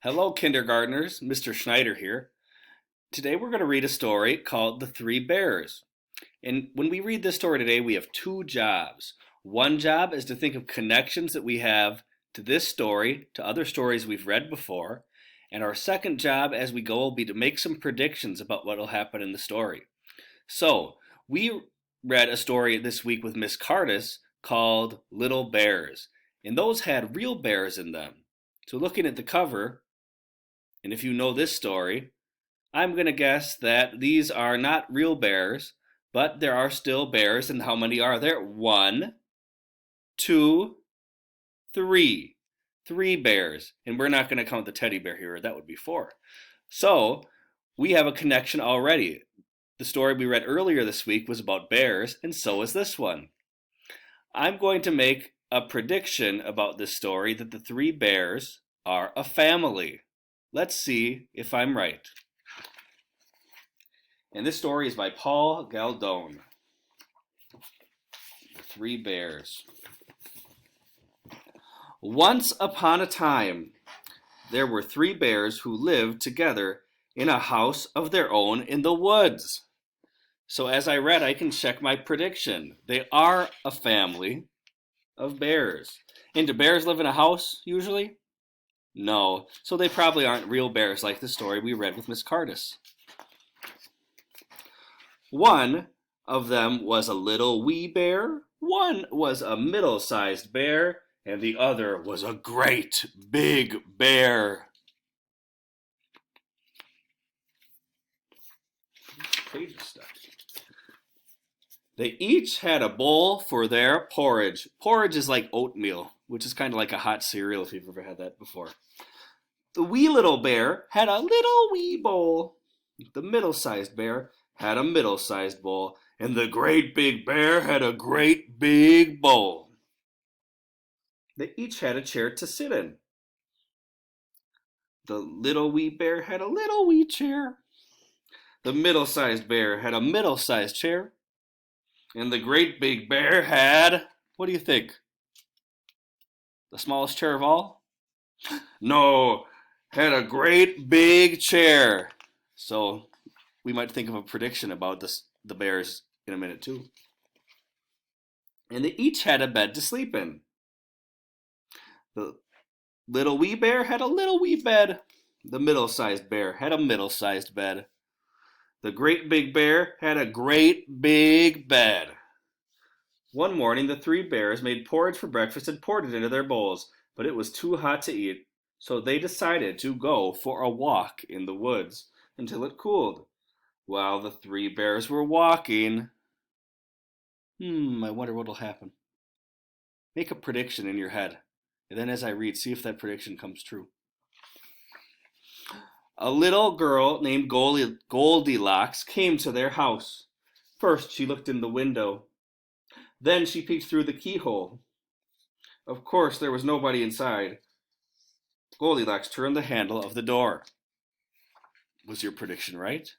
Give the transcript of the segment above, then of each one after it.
Hello, kindergartners. Mr. Schneider here. Today we're going to read a story called The Three Bears. And when we read this story today, we have two jobs. One job is to think of connections that we have to this story, to other stories we've read before. And our second job as we go will be to make some predictions about what will happen in the story. So, we read a story this week with Miss Cardis called Little Bears. And those had real bears in them. So looking at the cover, and if you know this story, I'm going to guess that these are not real bears, but there are still bears. And how many are there? One, two, three. Three bears. And we're not going to count the teddy bear here. That would be four. So we have a connection already. The story we read earlier this week was about bears, and so is this one. I'm going to make a prediction about this story that the three bears are a family. Let's see if I'm right. And this story is by Paul Galdone. The Three Bears. Once upon a time, there were three bears who lived together in a house of their own in the woods. So as I read, I can check my prediction. They are a family of bears. And do bears live in a house usually? No, so they probably aren't real bears like the story we read with Miss Cardis. One of them was a little wee bear, one was a middle-sized bear, and the other was a great big bear. Page stuff. They each had a bowl for their porridge. Porridge is like oatmeal, which is kind of like a hot cereal if you've ever had that before. The wee little bear had a little wee bowl. The middle-sized bear had a middle-sized bowl. And the great big bear had a great big bowl. They each had a chair to sit in. The little wee bear had a little wee chair. The middle-sized bear had a middle-sized chair. And the great big bear had, what do you think? The smallest chair of all? No, had a great big chair. So we might think of a prediction about the bears in a minute too. And they each had a bed to sleep in. The little wee bear had a little wee bed. The middle-sized bear had a middle-sized bed. The great big bear had a great big bed. One morning, the three bears made porridge for breakfast and poured it into their bowls, but it was too hot to eat, so they decided to go for a walk in the woods until it cooled. While the three bears were walking, I wonder what'll happen. Make a prediction in your head, and then as I read, see if that prediction comes true. A little girl named Goldilocks came to their house. First, she looked in the window. Then she peeked through the keyhole. Of course, there was nobody inside. Goldilocks turned the handle of the door. Was your prediction right?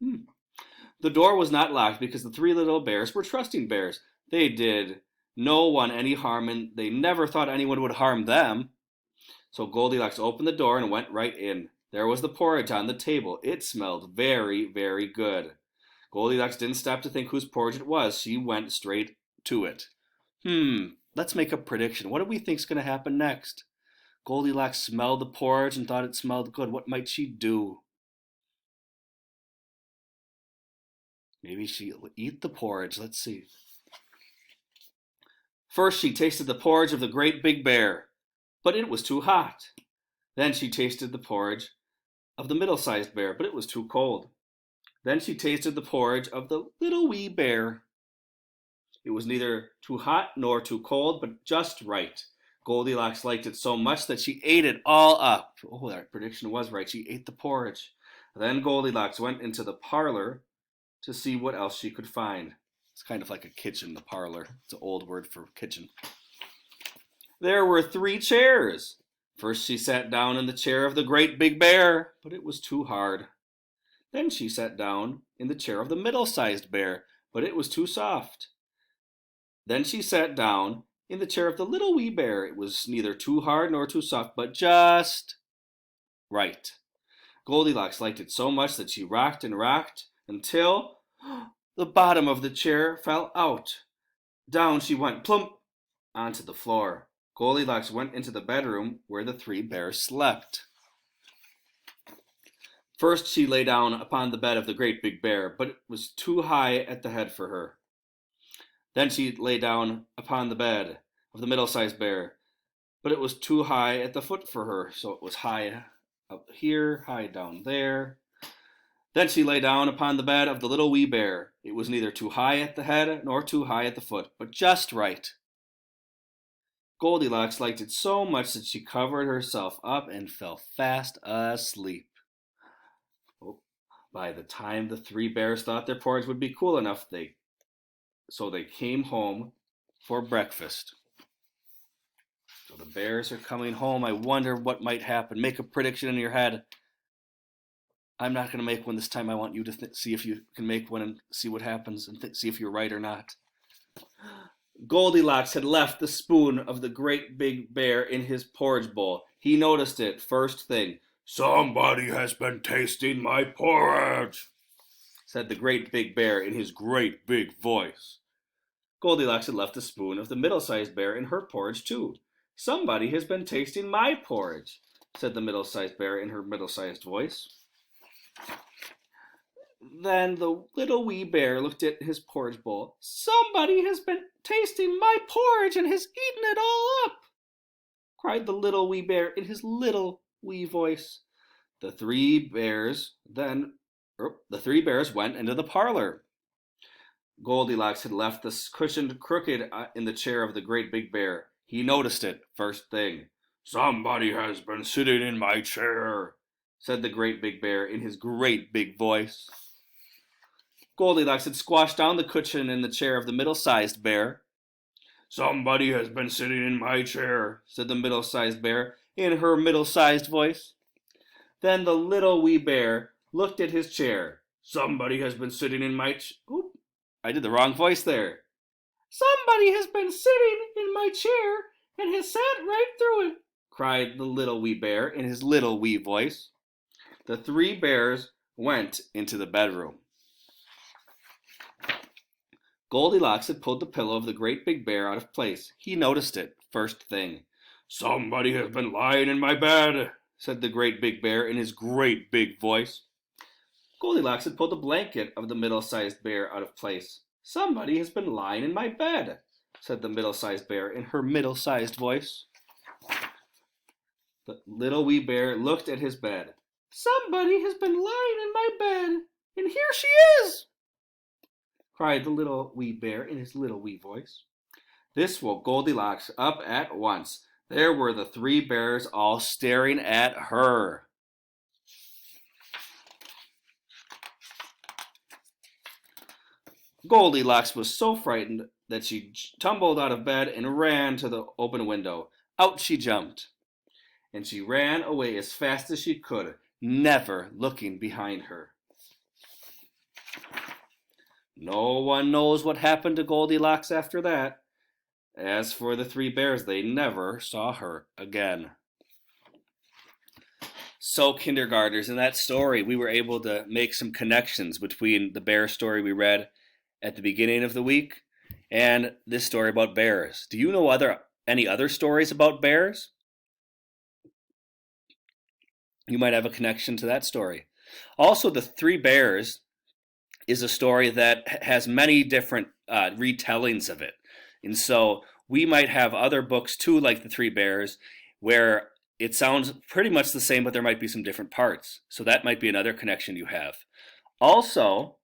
The door was not locked because the three little bears were trusting bears. They did no one any harm, and they never thought anyone would harm them. So Goldilocks opened the door and went right in. There was the porridge on the table. It smelled very, very good. Goldilocks didn't stop to think whose porridge it was. She went straight to it. Let's make a prediction. What do we think's going to happen next? Goldilocks smelled the porridge and thought it smelled good. What might she do? Maybe she'll eat the porridge. Let's see. First, she tasted the porridge of the great big bear, but it was too hot. Then she tasted the porridge of the middle-sized bear, but it was too cold. Then she tasted the porridge of the little wee bear. It was neither too hot nor too cold, but just right. Goldilocks liked it so much that she ate it all up. Oh, that prediction was right. She ate the porridge. Then Goldilocks went into the parlor to see what else she could find. It's kind of like a kitchen, the parlor. It's an old word for kitchen. There were three chairs. First she sat down in the chair of the great big bear, but it was too hard. Then she sat down in the chair of the middle-sized bear, but it was too soft. Then she sat down in the chair of the little wee bear. It was neither too hard nor too soft, but just right. Goldilocks liked it so much that she rocked and rocked until the bottom of the chair fell out. Down she went plump onto the floor. Goldilocks went into the bedroom where the three bears slept. First she lay down upon the bed of the great big bear, but it was too high at the head for her. Then she lay down upon the bed of the middle-sized bear, but it was too high at the foot for her, so it was high up here, high down there. Then she lay down upon the bed of the little wee bear. It was neither too high at the head nor too high at the foot, but just right. Goldilocks liked it so much that she covered herself up and fell fast asleep. By the time the three bears thought their porridge would be cool enough, so they came home for breakfast. So the bears are coming home. I wonder what might happen. Make a prediction in your head. I'm not going to make one this time. I want you to see if you can make one and see what happens and see if you're right or not. Goldilocks had left the spoon of the great big bear in his porridge bowl. He noticed it first thing. "Somebody has been tasting my porridge," said the great big bear in his great big voice. Goldilocks had left the spoon of the middle-sized bear in her porridge too. "Somebody has been tasting my porridge," said the middle-sized bear in her middle-sized voice. Then the little wee bear looked at his porridge bowl. "Somebody has been tasting my porridge and has eaten it all up," cried the little wee bear in his little wee voice. The three bears went into the parlor. Goldilocks had left the cushion crooked in the chair of the great big bear. He noticed it first thing. "Somebody has been sitting in my chair," said the great big bear in his great big voice. Goldilocks had squashed down the cushion in the chair of the middle-sized bear. "Somebody has been sitting in my chair," said the middle-sized bear in her middle-sized voice. Then the little wee bear looked at his chair. "Somebody has been sitting in my I did the wrong voice there. "Somebody has been sitting in my chair and has sat right through it," cried the little wee bear in his little wee voice. The three bears went into the bedroom. Goldilocks had pulled the pillow of the great big bear out of place. He noticed it first thing. "Somebody has been lying in my bed," said the great big bear in his great big voice. Goldilocks had pulled the blanket of the middle-sized bear out of place. "Somebody has been lying in my bed," said the middle-sized bear in her middle-sized voice. The little wee bear looked at his bed. "Somebody has been lying in my bed, and here she is," cried the little wee bear in his little wee voice. This woke Goldilocks up at once. There were the three bears all staring at her. Goldilocks was so frightened that she tumbled out of bed and ran to the open window. Out she jumped, and she ran away as fast as she could, never looking behind her. No one knows what happened to Goldilocks after that. As for the three bears, they never saw her again. So, kindergartners, in that story, we were able to make some connections between the bear story we read at the beginning of the week and this story about bears. Do you know any other stories about bears? You might have a connection to that story. Also, the Three Bears is a story that has many different retellings of it. And so we might have other books too, like the Three Bears, where it sounds pretty much the same, but there might be some different parts. So that might be another connection you have. Also,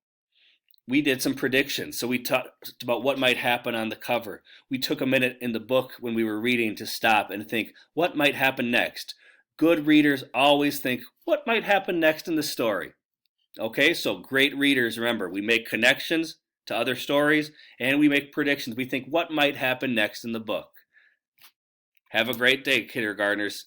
we did some predictions. So we talked about what might happen on the cover. We took a minute in the book when we were reading to stop and think, what might happen next? Good readers always think, what might happen next in the story? Okay, so great readers, remember, we make connections to other stories and we make predictions. We think, what might happen next in the book? Have a great day, kindergartners.